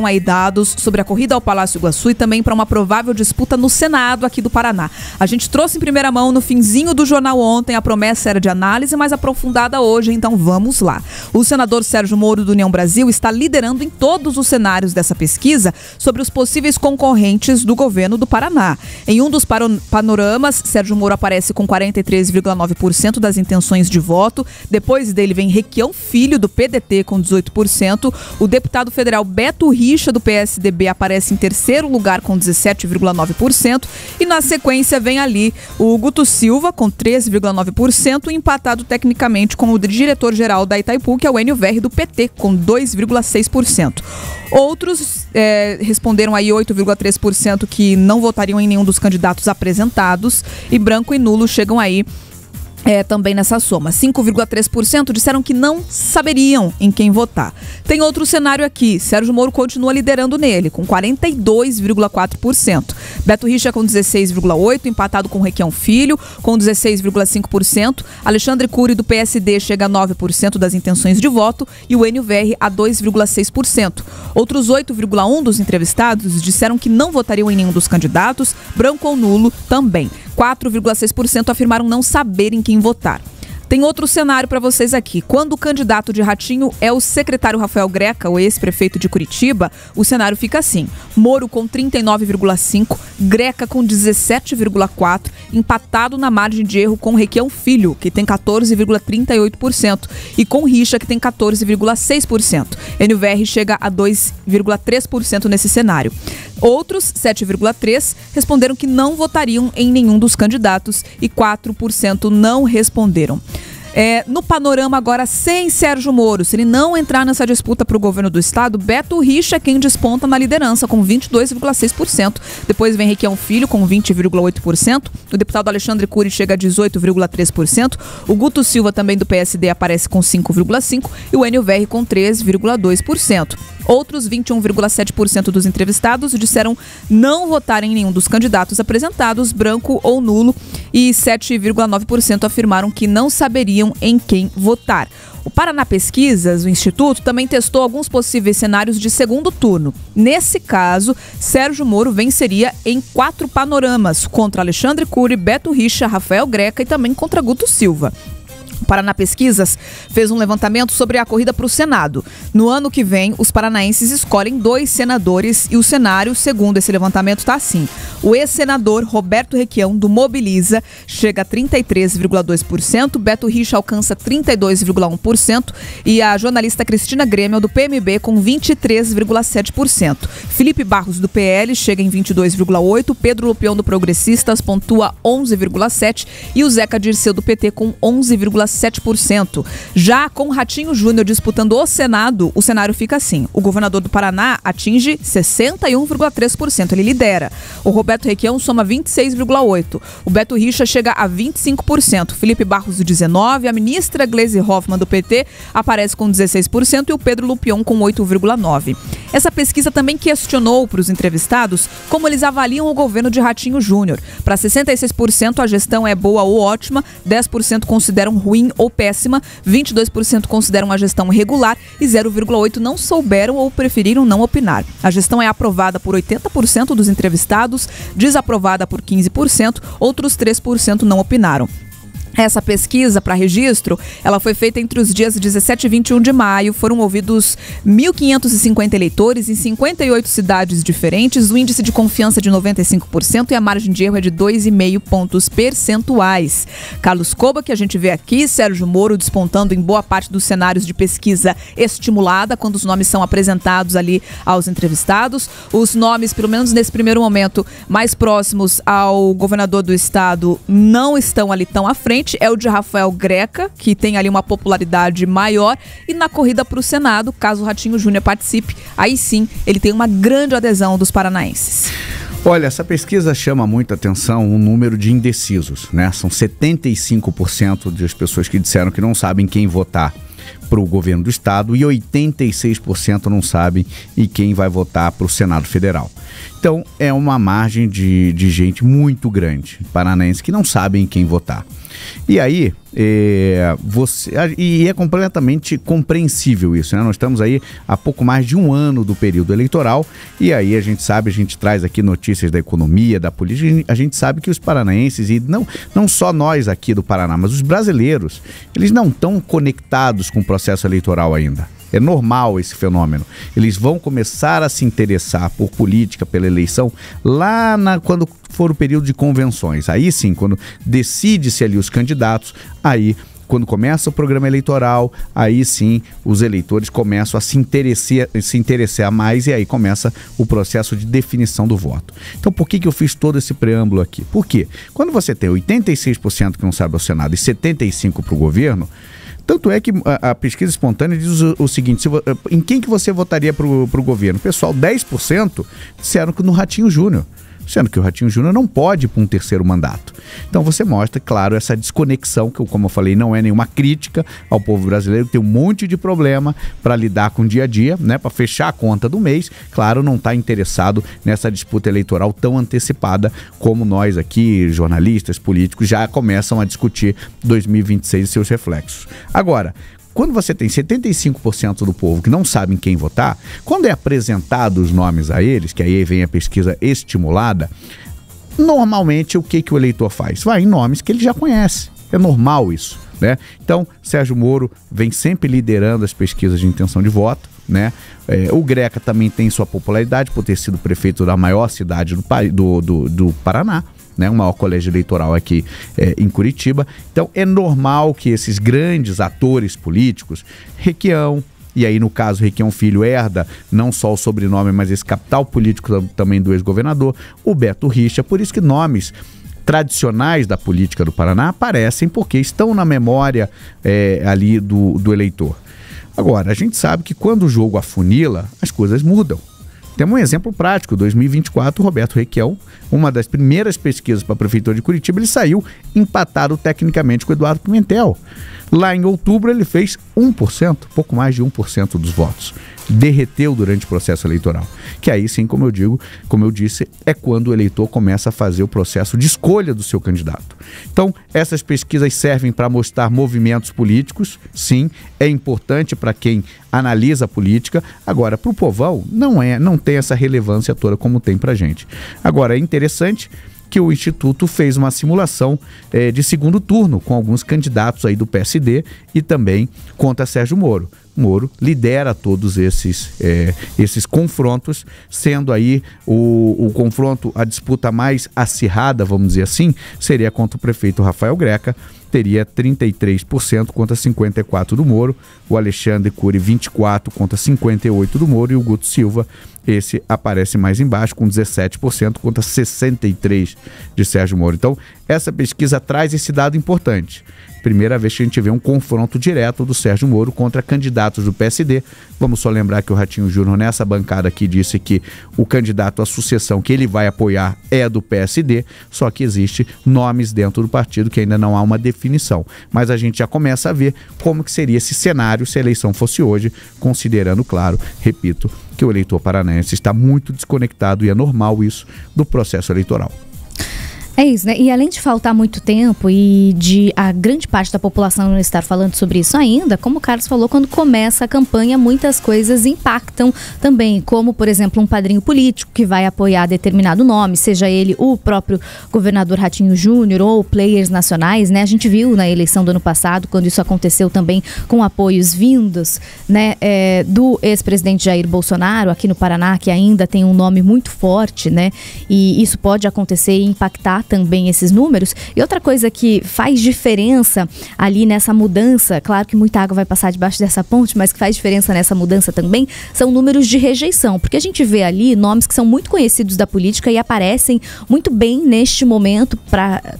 aí dados sobre a corrida ao Palácio Iguaçu e também para uma provável disputa no Senado aqui do Paraná. A gente trouxe em primeira mão no finzinho do jornal ontem, a promessa era de análise mais aprofundada hoje, então vamos lá. O senador Sérgio Moro do União Brasil está liderando em todos os cenários dessa pesquisa sobre os possíveis concorrentes do governo do Paraná. Em um dos panoramas, Sérgio Moro aparece com 43,9% das intenções de voto. Depois dele vem Requião Filho, do PDT, com 18%. O deputado federal Beto Richa, do PSDB, aparece em terceiro lugar com 17,9%. E na sequência vem ali o Guto Silva com 13,9%, empatado tecnicamente com o diretor-geral da Itaipu, que é o Enio Verri, do PT, com 2,6%. Outros responderam aí 8,3% que não votariam em nenhum dos candidatos apresentados, e branco e nulo chegam aí também nessa soma. 5,3% disseram que não saberiam em quem votar. Tem outro cenário aqui. Sérgio Moro continua liderando nele, com 42,4%. Beto Richa com 16,8%, empatado com Requião Filho, com 16,5%. Alexandre Cury, do PSD, chega a 9% das intenções de voto e o Enio Verri a 2,6%. Outros 8,1% dos entrevistados disseram que não votariam em nenhum dos candidatos, branco ou nulo também. 4,6% afirmaram não saber em quem votar. Tem outro cenário para vocês aqui. Quando o candidato de Ratinho é o secretário Rafael Greca, o ex-prefeito de Curitiba, o cenário fica assim: Moro com 39,5%, Greca com 17,4%, empatado na margem de erro com Requião Filho, que tem 14,38%, e com Richa, que tem 14,6%. Enio Verri chega a 2,3% nesse cenário. Outros, 7,3%, responderam que não votariam em nenhum dos candidatos e 4% não responderam. No panorama agora sem Sérgio Moro, se ele não entrar nessa disputa para o governo do estado, Beto Richa é quem desponta na liderança com 22,6%. Depois vem Requião Filho com 20,8%. O deputado Alexandre Cury chega a 18,3%. O Guto Silva, também do PSD, aparece com 5,5% e o Enio Verri com 3,2%. Outros 21,7% dos entrevistados disseram não votar em nenhum dos candidatos apresentados, branco ou nulo, e 7,9% afirmaram que não saberiam em quem votar. O Paraná Pesquisas, o Instituto, também testou alguns possíveis cenários de segundo turno. Nesse caso, Sérgio Moro venceria em 4 panoramas, contra Alexandre Cury, Beto Richa, Rafael Greca e também contra Guto Silva. O Paraná Pesquisas fez um levantamento sobre a corrida para o Senado. No ano que vem, os paranaenses escolhem 2 senadores e o cenário, segundo esse levantamento, está assim. O ex-senador Roberto Requião, do Mobiliza, chega a 33,2%, Beto Richa alcança 32,1% e a jornalista Cristina Grêmio, do PMB, com 23,7%. Felipe Barros, do PL, chega em 22,8%, Pedro Lupião, do Progressistas, pontua 11,7% e o Zeca Dirceu, do PT, com 11,7%. Já com Ratinho Júnior disputando o Senado, o cenário fica assim. O governador do Paraná atinge 61,3%, ele lidera. O Roberto Requião soma 26,8%. O Beto Richa chega a 25%. Felipe Barros, 19%. A ministra Gleisi Hoffmann, do PT, aparece com 16% e o Pedro Lupião com 8,9%. Essa pesquisa também questionou para os entrevistados como eles avaliam o governo de Ratinho Júnior. Para 66%, a gestão é boa ou ótima, 10% consideram ruim ou péssima, 22% consideram a gestão regular e 0,8% não souberam ou preferiram não opinar. A gestão é aprovada por 80% dos entrevistados, desaprovada por 15%, outros 3% não opinaram. Essa pesquisa, para registro, ela foi feita entre os dias 17 e 21 de maio. Foram ouvidos 1.550 eleitores em 58 cidades diferentes. O índice de confiança de 95% e a margem de erro é de 2,5 pontos percentuais. Carlos Coba, que a gente vê aqui, Sérgio Moro despontando em boa parte dos cenários de pesquisa estimulada, quando os nomes são apresentados ali aos entrevistados. Os nomes, pelo menos nesse primeiro momento, mais próximos ao governador do estado, não estão ali tão à frente. É o de Rafael Greca, que tem ali uma popularidade maior, e na corrida para o Senado, caso o Ratinho Júnior participe, aí sim ele tem uma grande adesão dos paranaenses. Olha, essa pesquisa chama muita atenção o número de indecisos, né? São 75% das pessoas que disseram que não sabem quem votar. para o governo do estado e 86% não sabem em quem vai votar para o Senado Federal. Então, é uma margem de gente muito grande, paranaense, que não sabem em quem votar. E aí, é completamente compreensível isso, né? Nós estamos aí há pouco mais de um ano do período eleitoral e aí a gente traz aqui notícias da economia, da política, a gente sabe que os paranaenses, e não só nós aqui do Paraná, mas os brasileiros, eles não estão conectados com o processo eleitoral ainda. É normal esse fenômeno. Eles vão começar a se interessar por política, pela eleição, lá quando for o período de convenções. Aí sim, quando decide-se ali os candidatos, aí quando começa o programa eleitoral, aí sim os eleitores começam a se interessar mais e aí começa o processo de definição do voto. Então por que eu fiz todo esse preâmbulo aqui? Porque quando você tem 86% que não sabe ao Senado e 75% para o governo, tanto é que a pesquisa espontânea diz o seguinte, em quem que você votaria para o governo? Pessoal, 10% disseram que no Ratinho Júnior, sendo que o Ratinho Júnior não pode ir para um terceiro mandato. Então você mostra, claro, essa desconexão, que como eu falei, não é nenhuma crítica ao povo brasileiro, que tem um monte de problema para lidar com o dia a dia, né, para fechar a conta do mês, claro, não está interessado nessa disputa eleitoral tão antecipada como nós aqui, jornalistas, políticos, já começam a discutir 2026 e seus reflexos. Agora, quando você tem 75% do povo que não sabe em quem votar, quando é apresentado os nomes a eles, que aí vem a pesquisa estimulada, normalmente o que o eleitor faz? Vai em nomes que ele já conhece. É normal isso, né? Então, Sérgio Moro vem sempre liderando as pesquisas de intenção de voto, né? O Greca também tem sua popularidade por ter sido prefeito da maior cidade do Paraná, né, o maior colégio eleitoral aqui em Curitiba. Então é normal que esses grandes atores políticos, Requião, e aí no caso Requião Filho herda não só o sobrenome, mas esse capital político também do ex-governador, o Beto Richa, por isso que nomes tradicionais da política do Paraná aparecem porque estão na memória ali do eleitor. Agora, a gente sabe que quando o jogo afunila, as coisas mudam. Temos um exemplo prático, 2024, Roberto Requião, uma das primeiras pesquisas para a Prefeitura de Curitiba, ele saiu empatado tecnicamente com o Eduardo Pimentel. Lá em outubro ele fez 1%, pouco mais de 1% dos votos. Derreteu durante o processo eleitoral. Que aí sim, como eu disse, é quando o eleitor começa a fazer o processo de escolha do seu candidato. Então, essas pesquisas servem para mostrar movimentos políticos, sim, é importante para quem analisa a política. Agora, para o povão, não tem essa relevância toda como tem para a gente. Agora, é interessante que o Instituto fez uma simulação de segundo turno com alguns candidatos aí do PSD e também contra Sérgio Moro. Moro lidera todos esses confrontos, sendo aí o confronto, a disputa mais acirrada, vamos dizer assim, seria contra o prefeito Rafael Greca, teria 33% contra 54% do Moro, o Alexandre Cury 24% contra 58% do Moro e o Guto Silva, esse aparece mais embaixo com 17% contra 63% de Sérgio Moro. Então, essa pesquisa traz esse dado importante. Primeira vez que a gente vê um confronto direto do Sérgio Moro contra candidatos do PSD. Vamos só lembrar que o Ratinho Júnior, nessa bancada aqui, disse que o candidato à sucessão que ele vai apoiar é do PSD, só que existe nomes dentro do partido que ainda não há uma definição. Mas a gente já começa a ver como que seria esse cenário se a eleição fosse hoje, considerando, claro, repito, que o eleitor paranaense está muito desconectado, e é normal isso, do processo eleitoral. É isso, né? E além de faltar muito tempo e de a grande parte da população não estar falando sobre isso ainda, como o Carlos falou, quando começa a campanha, muitas coisas impactam também, como, por exemplo, um padrinho político que vai apoiar determinado nome, seja ele o próprio governador Ratinho Júnior ou players nacionais, né? A gente viu na eleição do ano passado, quando isso aconteceu também com apoios vindos, né, do ex-presidente Jair Bolsonaro aqui no Paraná, que ainda tem um nome muito forte, né? E isso pode acontecer e impactar também esses números. E outra coisa que faz diferença ali nessa mudança, claro que muita água vai passar debaixo dessa ponte, mas que faz diferença nessa mudança também, são números de rejeição, porque a gente vê ali nomes que são muito conhecidos da política e aparecem muito bem neste momento.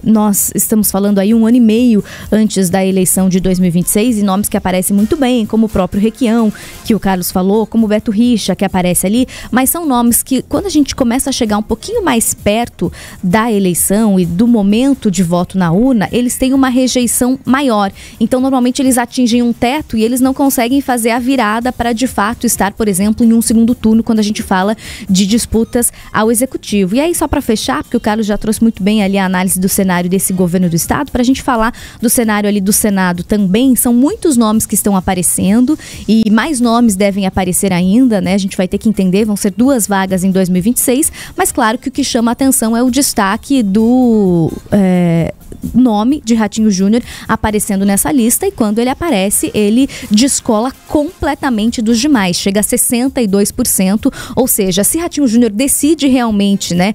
Nós estamos falando aí 1 ano e meio antes da eleição de 2026, e nomes que aparecem muito bem, como o próprio Requião, que o Carlos falou, como o Beto Richa, que aparece ali, mas são nomes que, quando a gente começa a chegar um pouquinho mais perto da eleição, eleição e do momento de voto na urna, eles têm uma rejeição maior. Então, normalmente, eles atingem um teto e eles não conseguem fazer a virada para, de fato, estar, por exemplo, em um segundo turno, quando a gente fala de disputas ao executivo. E aí, só para fechar, porque o Carlos já trouxe muito bem ali a análise do cenário desse governo do estado, para a gente falar do cenário ali do Senado também, são muitos nomes que estão aparecendo e mais nomes devem aparecer ainda, né? A gente vai ter que entender, vão ser 2 vagas em 2026, mas claro que o que chama a atenção é o destaque do nome de Ratinho Júnior aparecendo nessa lista, e quando ele aparece, ele descola completamente dos demais, chega a 62%, ou seja, se Ratinho Júnior decide realmente, né,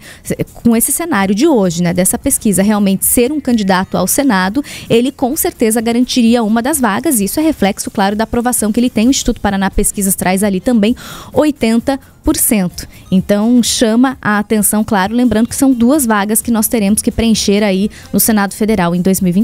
com esse cenário de hoje, né, dessa pesquisa, realmente ser um candidato ao Senado, ele com certeza garantiria uma das vagas, e isso é reflexo, claro, da aprovação que ele tem. O Instituto Paraná Pesquisas traz ali também 80%. Então chama a atenção, claro, lembrando que são 2 vagas que nós teremos que preencher aí no Senado Federal em 2026.